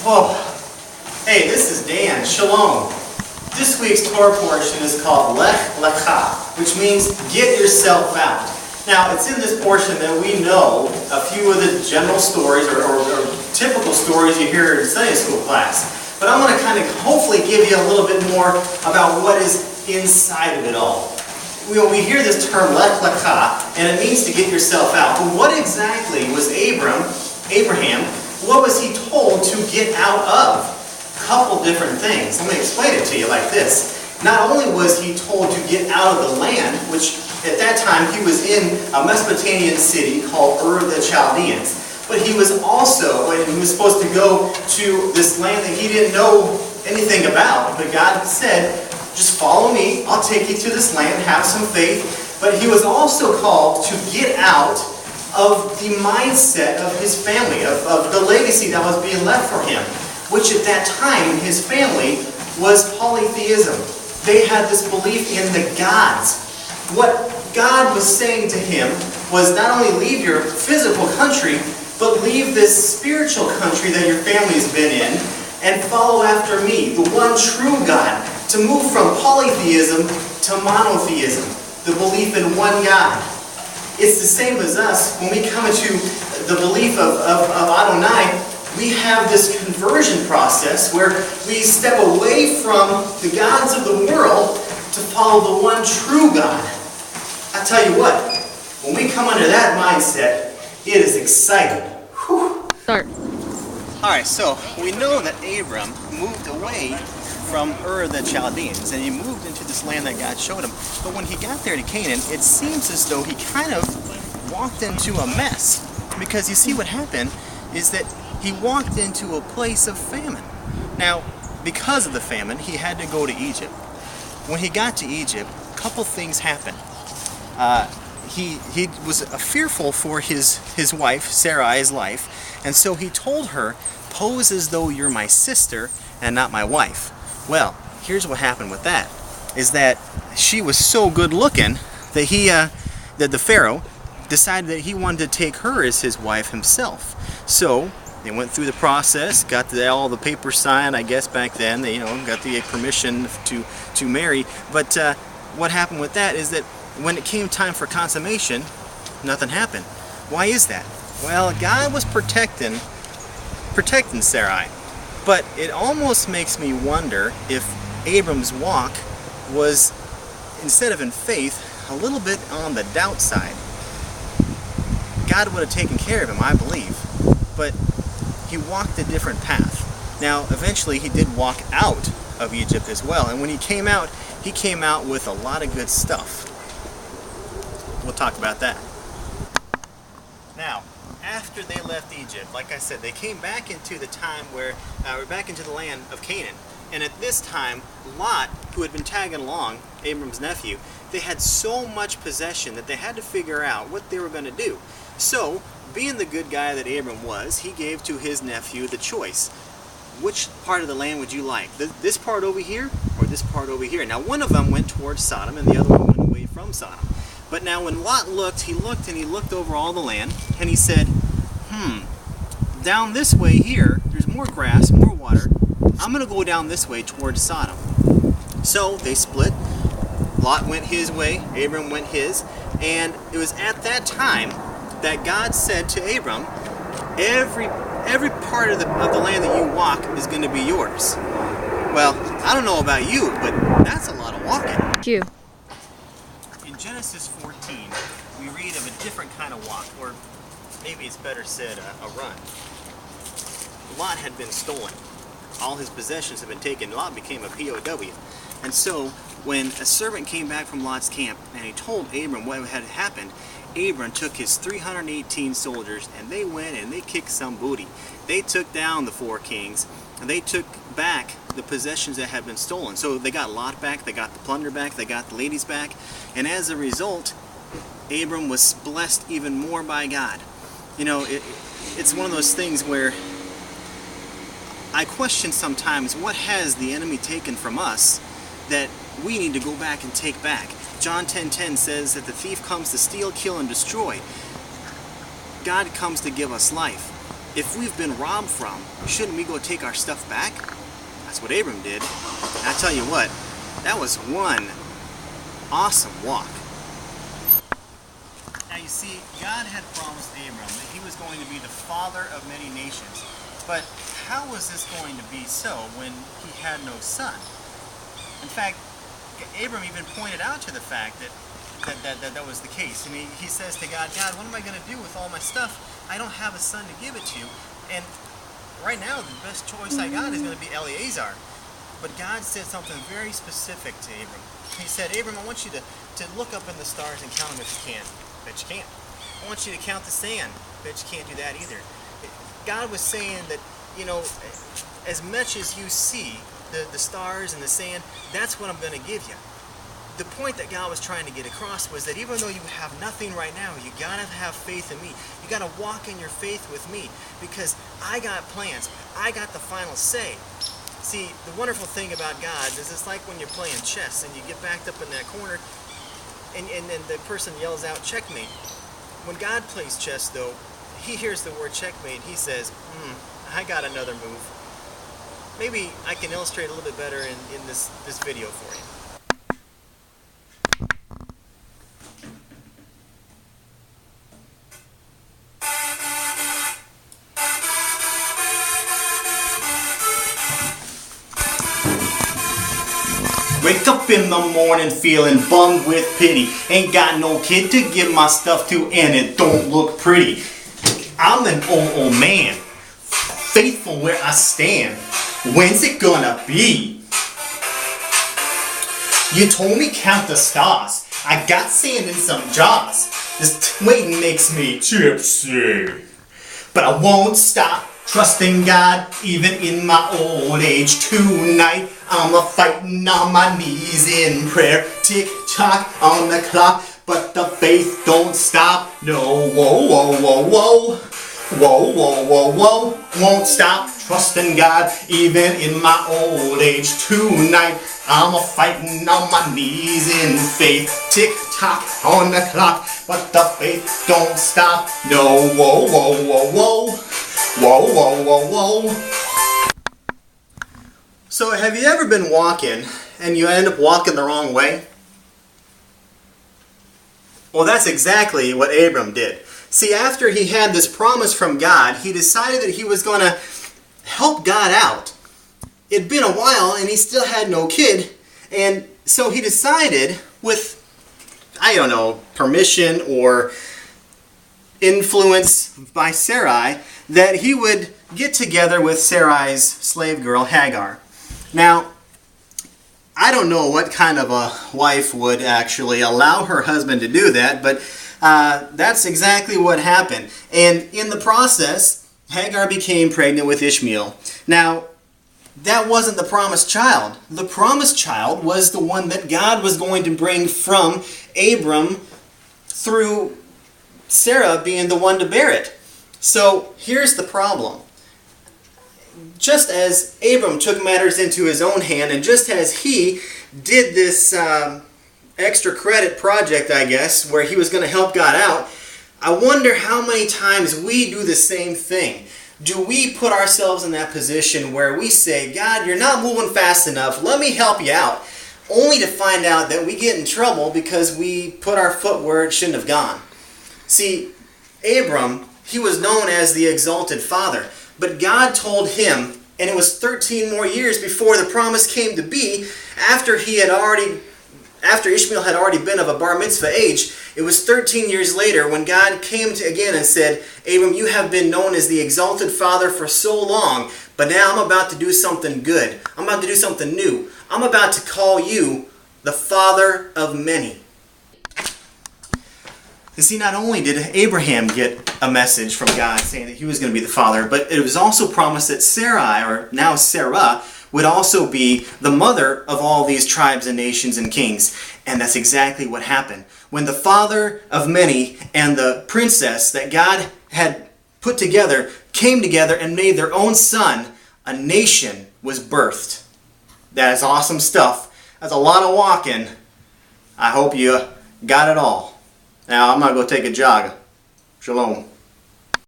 Whoa. Hey, this is Dan. Shalom. This week's Torah portion is called Lech Lecha, which means get yourself out. Now, it's in this portion that we know a few of the general stories or typical stories you hear in Sunday school class. But I'm going to kind of hopefully give you a little bit more about what is inside of it all. We hear this term Lech Lecha, and it means to get yourself out. But what exactly was Abraham, what was he told to get out of? A couple different things. Let me explain it to you like this. Not only was he told to get out of the land, which at that time he was in a Mesopotamian city called the Chaldeans, but he was also, he was supposed to go to this land that he didn't know anything about. But God said, just follow me, I'll take you to this land, have some faith. But he was also called to get out of the mindset of his family, of the legacy that was being left for him, which at that time in his family was polytheism. They had this belief in the gods. What God was saying to him was not only leave your physical country, but leave this spiritual country that your family's been in and follow after me, the one true God, to move from polytheism to monotheism, the belief in one God. It's the same as us. When we come into the belief of Adonai, we have this conversion process where we step away from the gods of the world to follow the one true God. I tell you what, when we come under that mindset, it is exciting. Whew. Start. Alright, so we know that Abram moved away from the Chaldeans, and he moved into this land that God showed him. But when he got there to Canaan, it seems as though he kind of walked into a mess. Because you see what happened is that he walked into a place of famine. Now, because of the famine, he had to go to Egypt. When he got to Egypt, a couple things happened. He was fearful for his wife, Sarai's life, and so he told her, pose as though you're my sister and not my wife. Well, here's what happened with that, is that she was so good looking that that the Pharaoh decided that he wanted to take her as his wife himself. So they went through the process, got all the papers signed, I guess back then, they got the permission to marry. But what happened with that is that when it came time for consummation, nothing happened. Why is that? Well, God was protecting Sarai. But it almost makes me wonder if Abram's walk was, instead of in faith, a little bit on the doubt side. God would have taken care of him, I believe. But he walked a different path. Now, eventually he did walk out of Egypt as well. And when he came out with a lot of good stuff. We'll talk about that. Now, after they left Egypt, like I said, they came back into the time where we're back into the land of Canaan. And at this time, Lot, who had been tagging along, Abram's nephew, they had so much possession that they had to figure out what they were going to do. So, being the good guy that Abram was, he gave to his nephew the choice. Which part of the land would you like? This part over here or this part over here? Now, one of them went towards Sodom and the other one went away from Sodom. But now when Lot looked, he looked over all the land, and he said, down this way here, there's more grass, more water. I'm going to go down this way towards Sodom. So they split. Lot went his way, Abram went his, and it was at that time that God said to Abram, every part of the land that you walk is going to be yours. Well, I don't know about you, but that's a lot of walking. Thank you. In Genesis 14, we read of a different kind of walk, or maybe it's better said, a run. Lot had been stolen. All his possessions had been taken. Lot became a POW. And so, when a servant came back from Lot's camp, and he told Abram what had happened, Abram took his 318 soldiers, and they went and they kicked some booty. They took down the 4 kings, and they took back the possessions that had been stolen. So they got Lot back, they got the plunder back, they got the ladies back, and as a result, Abram was blessed even more by God. It's one of those things where I question sometimes, what has the enemy taken from us that we need to go back and take back? John 10:10 says that the thief comes to steal, kill, and destroy. God comes to give us life. if we've been robbed from, shouldn't we go take our stuff back? That's what Abram did. And I tell you what, that was one awesome walk. Now you see, God had promised Abram that he was going to be the father of many nations. But how was this going to be so when he had no son? In fact, Abram even pointed out to the fact that was the case. I mean, he says to God, God, what am I going to do with all my stuff? I don't have a son to give it to. And right now, the best choice I got is going to be Eleazar. But God said something very specific to Abram. He said, Abram, I want you to look up in the stars and count them if you can. Bet you can't. I want you to count the sand. Bet you can't do that either. God was saying that, you know, as much as you see the stars and the sand, that's what I'm going to give you. The point that God was trying to get across was that even though you have nothing right now, you got to have faith in me. You got to walk in your faith with me, because I got plans. I got the final say. See, the wonderful thing about God is it's like when you're playing chess and you get backed up in that corner and then the person yells out checkmate. When God plays chess, though, he hears the word checkmate. He says, I got another move. Maybe I can illustrate a little bit better in this video for you. Wake up in the morning feeling bummed with pity. Ain't got no kid to give my stuff to, and it don't look pretty. I'm an old man, faithful where I stand. When's it gonna be? You told me count the stars. I got sand in some jars. This waiting makes me tipsy. But I won't stop trusting God even in my old age. Tonight I'm a-fighting on my knees in prayer. Tick-tock on the clock, but the faith don't stop. No, whoa, whoa, whoa, whoa. Whoa, whoa, whoa, whoa. Won't stop trusting God even in my old age. Tonight I'm a-fighting on my knees in faith. Tick-tock on the clock, but the faith don't stop. No, whoa, whoa, whoa, whoa. Whoa, whoa, whoa, whoa. So have you ever been walking and you end up walking the wrong way? Well, that's exactly what Abram did. See, after he had this promise from God, he decided that he was going to help God out. It'd been a while and he still had no kid, and so he decided, with, I don't know, permission or influence by Sarai, that he would get together with Sarai's slave girl Hagar. Now, I don't know what kind of a wife would actually allow her husband to do that, but that's exactly what happened. And in the process, Hagar became pregnant with Ishmael. Now, that wasn't the promised child. The promised child was the one that God was going to bring from Abram through Sarah being the one to bear it. So here's the problem. Just as Abram took matters into his own hand, and just as he did this extra credit project, I guess, where he was going to help God out, I wonder how many times we do the same thing. Do we put ourselves in that position where we say, God, you're not moving fast enough, let me help you out, only to find out that we get in trouble because we put our foot where it shouldn't have gone? See, Abram, he was known as the exalted father, but God told him, and it was 13 more years before the promise came to be, after Ishmael had already been of a bar mitzvah age, it was 13 years later when God came to again and said, Abram, you have been known as the exalted father for so long, but now I'm about to do something good. I'm about to do something new. I'm about to call you the father of many. You see, not only did Abraham get a message from God saying that he was going to be the father, but it was also promised that Sarai, or now Sarah, would also be the mother of all these tribes and nations and kings. And that's exactly what happened. When the father of many and the princess that God had put together came together and made their own son, a nation was birthed. That is awesome stuff. That's a lot of walking. I hope you got it all. Now I'm going to go take a jog. Shalom.